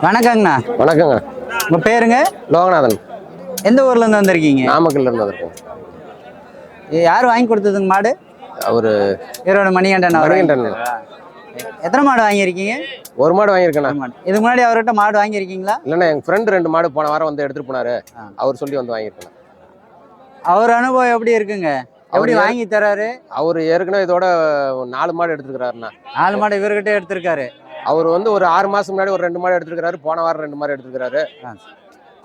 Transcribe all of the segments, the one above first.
வணக்கங்கண்ணா. வணக்கங்க. உங்க பேருங்க? லோகநாதன். எந்த ஊர்ல இருந்து வந்திருக்கீங்க? நாமக்கல்ல இருந்து வந்திருக்கோம். யார் வாங்கி கொடுத்ததுங்க மாடு? அவரு ஈரோடு மணிகண்டன். மணிகண்டன். எத்தனை மாடு வாங்கியிருக்கீங்க? ஒரு மாடு வாங்கியிருக்கேண்ணா. இதுக்கு முன்னாடி அவர்கிட்ட மாடு வாங்கியிருக்கீங்களா? இல்லைண்ணா, எங்க ஃப்ரெண்டு 2 மாடு போன வாரம் வந்து எடுத்துட்டு போனாரு. அவர் சொல்லி வந்து வாங்கியிருக்கேன். அவர் அனுபவம் எப்படி இருக்குங்க? எப்படி வாங்கி தராரு? அவர் ஏற்கனவே இதோட 4 மாடு எடுத்துருக்காருண்ணா. 4 மாடு இவர்கிட்ட எடுத்திருக்காரு. அவர் வந்து ஒரு 6 மாசம் முன்னாடி ஒரு 2 மாடு எடுத்துருக்காரு. போன வாரம் 2 மாடு எடுத்துருக்காரு.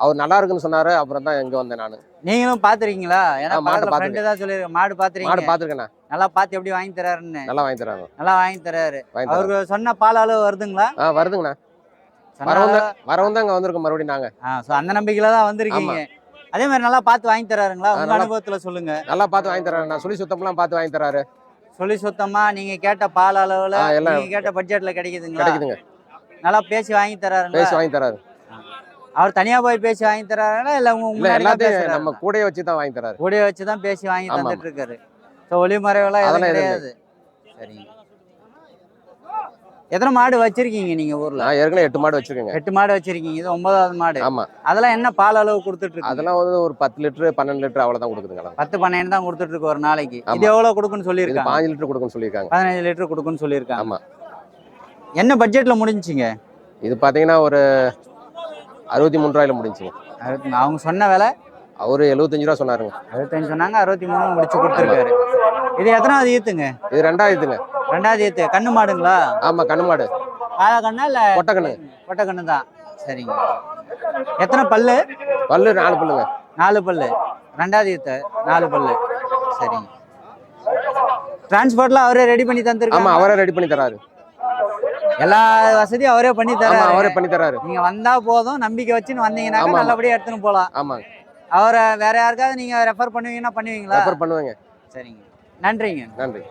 அவர் நல்லா இருக்குன்னு சொன்னாரு. அப்புறம் தான் இங்க வந்தேன் நானு. நீங்களும் பாத்துருக்கீங்களா? ஏன்னா மாடு ஃப்ரெண்டு தான் சொல்லிருக்கேன். மாடு பாத்துருக்கேண்ணா. நல்லா பார்த்து எப்படி வாங்கி தராருன்னு. நல்லா வாங்கி தராங்க. நல்லா வாங்கி தராரு. அவருக்கு சொன்ன பால் அளவு வருதுங்களா? வருதுங்கண்ணா. வரவும் தான் இங்க வந்திருக்கோம் மறுபடியும் நாங்க. அந்த நம்பிக்கையில தான் வந்திருக்கீங்க. அதே மாதிரி நல்லா பார்த்து வாங்கி தராருங்களா? உங்க அனுபவத்துல சொல்லுங்க. நல்லா பார்த்து வாங்கி தராரு. நான் சொல்லி சுத்தம்லாம் பார்த்து வாங்கி தராரு. சொல்லி சுத்தமா நீங்க கேட்ட பால் அளவுல நீங்க கேட்ட பட்ஜெட்ல கிடைக்குதுங்களா? கிடைக்குதுங்க. நல்லா பேசி வாங்கி தராருங்களா? பேசி வாங்கி தராரு. அவர் தனியா போய் பேசி வாங்கி தராருங்களா இல்ல இல்ல எல்லாத்தையும் நம்ம கூடயே வச்சு தான் வாங்கி தராரு. கூடயே வச்சு தான் பேசி வாங்கி தந்துட்டு இருக்காரு. ஒளிமறைவெல்லாம் எதுவும் கிடையாது. சரிங்க. எத்தனை மாடு வச்சிருக்கீங்க நீங்க ஊர்ல? நான் ஏற்கனவே 8 மாடு வச்சிருக்கேங்க. 8 மாடு வச்சிருக்கீங்க. இது 9வது மாடு. ஆமா. அதெல்லாம் என்ன பால் அளவு கொடுத்துட்டு இருக்கு? அதெல்லாம் வந்து ஒரு 10 லிட்டர் 12 லிட்டர் அவ்வளவுதான் கொடுக்குதுங்க. 10 12 தான் கொடுத்துட்டு இருக்கு ஒரு நாளைக்கு. இது எவ்வளவு கொடுக்குன்னு சொல்லிருக்காங்க? 15 லிட்டர் கொடுக்குன்னு சொல்லிருக்காங்க. 15 லிட்டர் கொடுக்குன்னு சொல்லிருக்காங்க. ஆமா. என்ன பட்ஜெட்ல முடிஞ்சுங்க? இது பாத்தீங்கன்னா ஒரு 63 ரூபாயில முடிஞ்சுங்க. அவங்க சொன்ன விலை அவரு 75 ரூபா சொன்னாருங்க. 75 சொன்னாங்க. 63 முடிச்சு கொடுத்துருக்காரு. இது எத்தனாவது ஈத்துங்க? இது 2வது ஈத்துங்க. 2வது ஈத்து. கண்ணு மாடுங்களா? ஆமா, கண்ணு மாடு. காளை கண்ணா இல்ல கொட்டை கண்ணு? கொட்டை கண்ணு தான். சரிங்க. எத்தனை பல்லு? பல்லு 4 பல்லுங்க. 4 பல்லு. 2வது ஈத்து 4 பல்லு. சரிங்க. டிரான்ஸ்போர்ட்லாம் அவரே ரெடி பண்ணி தந்துருக்காங்க? ஆமா, அவரே ரெடி பண்ணி தராரு. எல்லா வசதியும் அவரே பண்ணி தராரு. அவரே பண்ணி தராரு. நீங்க வந்தா போதும், நம்பிக்கை வச்சுன்னு வந்தீங்கன்னா நல்லபடியா எடுத்துன்னு போலாம். ஆமா. அவரை வேற யாருக்காவது நீங்க ரெஃபர் பண்ணுவீங்கன்னா பண்ணுவீங்களா? ரெஃபர் பண்ணுவேங்க. சரிங்க. நன்றிங்க. நன்றி.